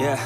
Yeah.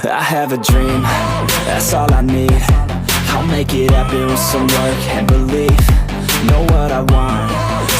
I have a dream, that's all I need. I'll make it happen with some work and belief. Know what I want,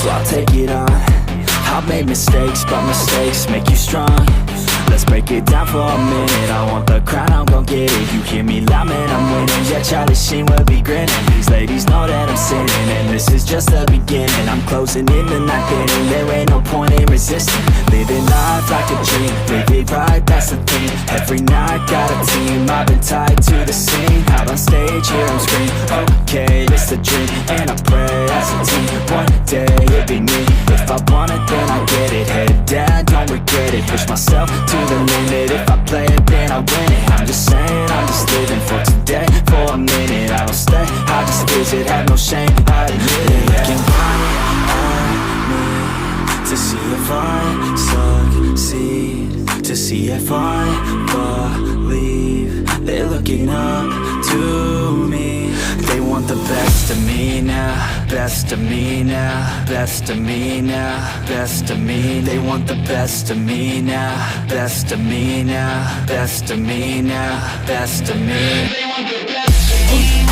so I'll take it on. I've made mistakes, but mistakes make you strong. Let's break it down for a minute. I want the crown, I'm gon' get it. You hear me loud, man, I'm winning. Yeah, �々will be grinning. These ladies know that I'm sinning, and this is just the beginning. I'm closing in the night inning. There ain't no point in resisting. Living life like a dream, live it right, that's the thing. Every night got a team, I've been tied to the scene. Out on stage, here I'm screaming, okay, it's a dream. And I pray as a team, one day it'll be me. If I want it, then I get it. Head down, don't regret it. Push myself to the limit. If I play it, then I win it. I'm just saying, I'm just living for today. For a minute, I don't stay, I just visit. Have no shame, I admit it. Looking right at me to see if I succeed, to see if I believe. They're looking up to me. They want the best of me now, best of me now, best of me now, best of me. They want the best of me now, best of me now, best of me now, best of me. They want the best of me now.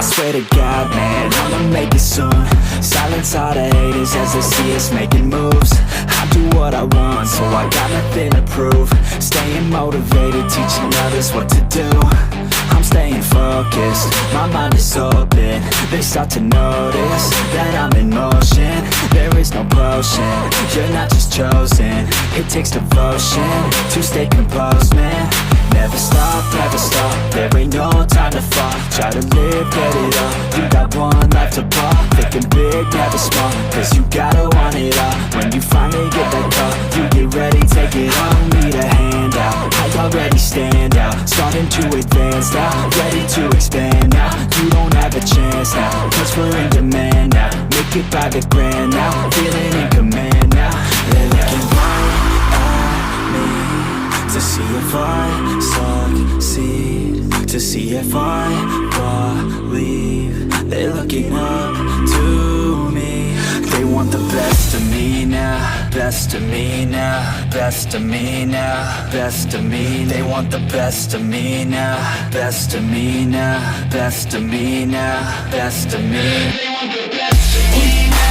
Swear to God, man, I'ma make it soon. Silence all the haters as they see us making moves. I do what I want, so I got nothing to prove. Staying motivated, teaching others what to do. I'm staying focused, my mind is open. They start to notice that I'm in motion. There is no potion, you're not just chosen. It takes devotion to stay composed, man. Never stop, there ain't no time to fall. Try to live, get it all, you got one life to ball. Thinking big, never small, cause you gotta want it all. When you finally get that call, you get ready, take it on. Need a hand out, I already stand out. Starting to advance now, ready to expand now. You don't have a chance now, cause we're in demand now. Make it by the grand now, feeling in command now. They're looking right at me to see if I succeed, to see if I believe. They're looking up to me. They want the best of me now, best of me now, best of me now, best of me. They want the best of me now, best of me now, best of me now, best of me. They want the best of me now.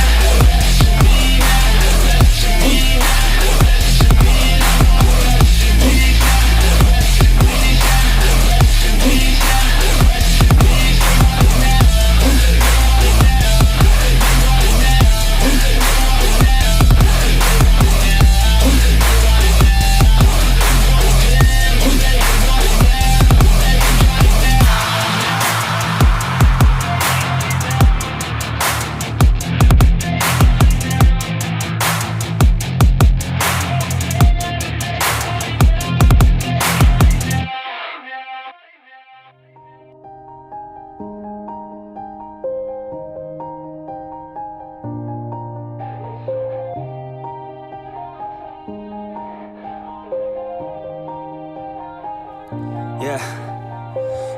Yeah,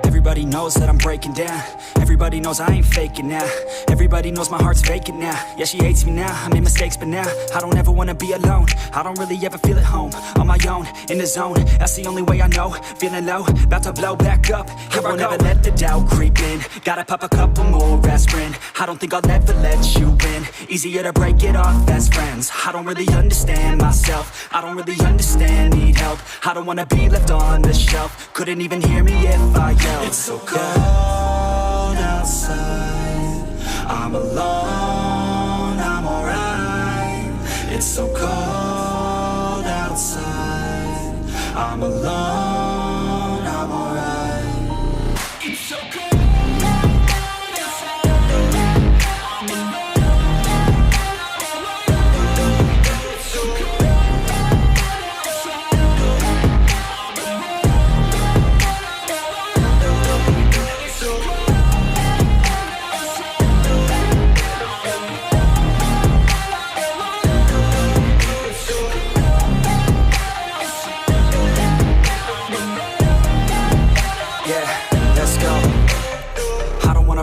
everybody knows that I'm breaking down. Everybody knows I ain't faking now. Everybody knows my heart's vacant now. Yeah, she hates me now, I made mistakes but now I don't ever wanna be alone. I don't really ever feel at home. On my own, in the zone, that's the only way I know. Feeling low, about to blow back up. Here I never let the doubt creep in. Gotta pop a couple more aspirin. I don't think I'll ever let you in. Easier to break it off best friends. I don't really understand myself. I don't really understand, need help. I don't wanna be left on the shelf. Couldn't even hear me if I yelled. It's so cold outside, I'm alone, I'm alright. It's so cold outside, I'm alone, I'm alright. It's so cold.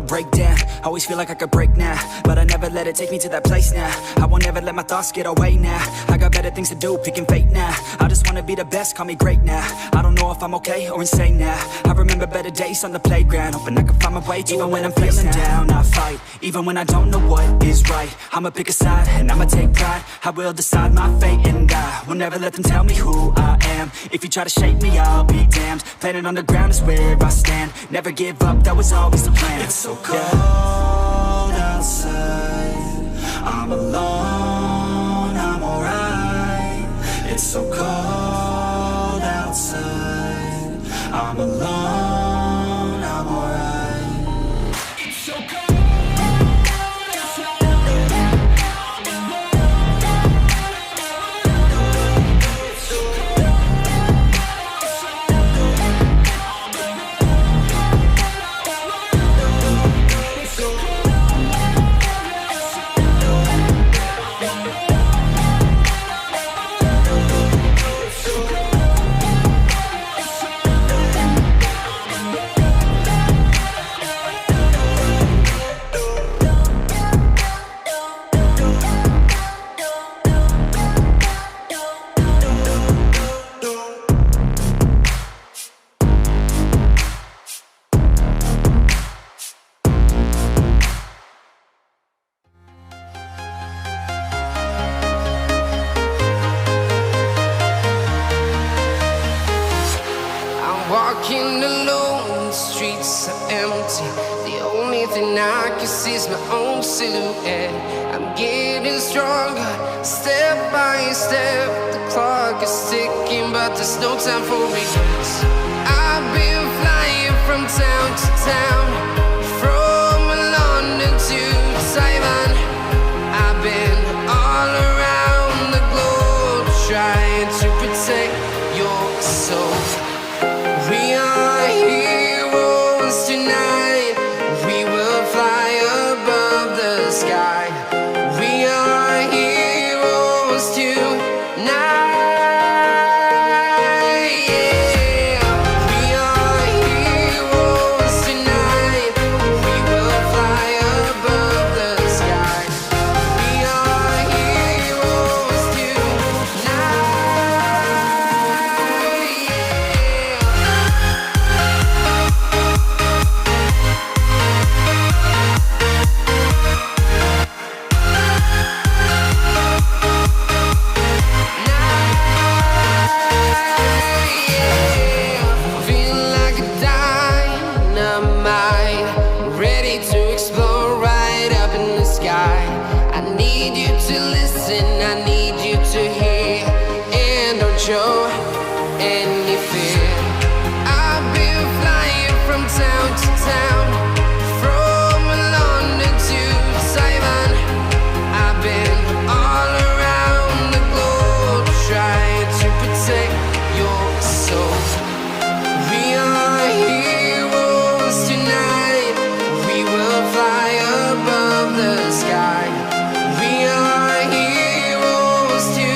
Break down, always feel like I could break now, but I never let it take me to that place now. I won't ever let my thoughts get away now. I got better things to do, picking fate now. I just wanna be the best, call me great now. I don't know if I'm okay or insane now. I remember better days on the playground, hoping I can find my way even when I'm feeling down. I fight, even when I don't know what is right. I'ma pick a side, and I'ma take pride. I will decide my fate, and I will never let them tell me who I am. If you try to shake me, I'll be damned. Planet on the ground is where I stand. Never give up, that was always the plan. It's so cold outside, I'm alone, I'm alright. It's so cold outside, I'm alone, I'm alright. It's so cold. Walking alone, the streets are empty. The only thing I can see is my own silhouette. I'm getting stronger, step by step. The clock is ticking, but there's no time for regrets. I've been flying from town to town, from London to Taiwan. I've been all around the globe, trying to protect your soul. We are heroes tonight. We will fly above the sky. We are heroes tonight. Yeah. We are heroes tonight. We will fly above the sky. We are heroes tonight. Show any fear. I've been flying from town to town, from London to Taiwan. I've been all around the globe, trying to protect your soul. We are heroes tonight. We will fly above the sky. We are heroes tonight.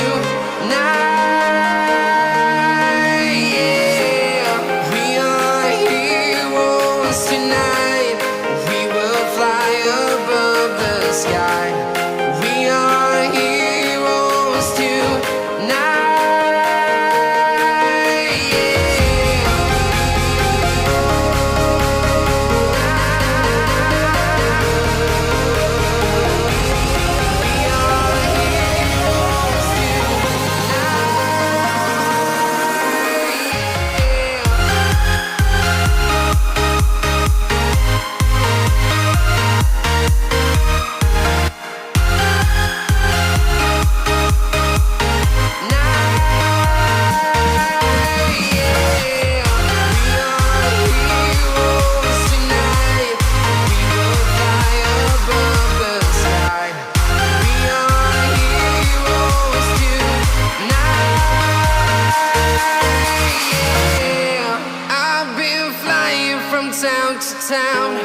town to town,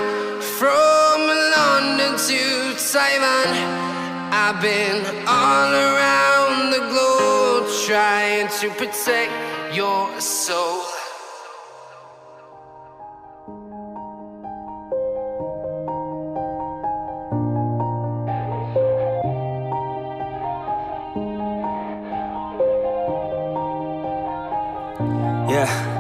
from London to Taiwan. I've been all around the globe trying to protect your soul. Yeah.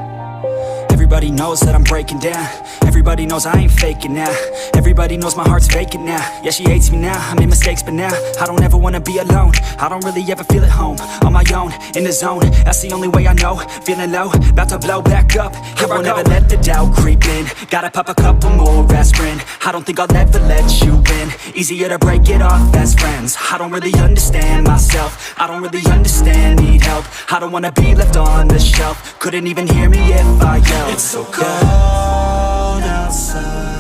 Everybody knows that I'm breaking down. Everybody knows I ain't faking now. Everybody knows my heart's vacant now. Yeah, she hates me now, I made mistakes but now I don't ever wanna be alone. I don't really ever feel at home. On my own, in the zone, that's the only way I know. Feeling low, about to blow back up. Here I won't ever let the doubt creep in. Gotta pop a couple more aspirin. I don't think I'll ever let you in. Easier to break it off best friends. I don't really understand myself. I don't really understand, need help. I don't wanna be left on the shelf. Couldn't even hear me if I yelled. It's so cold outside.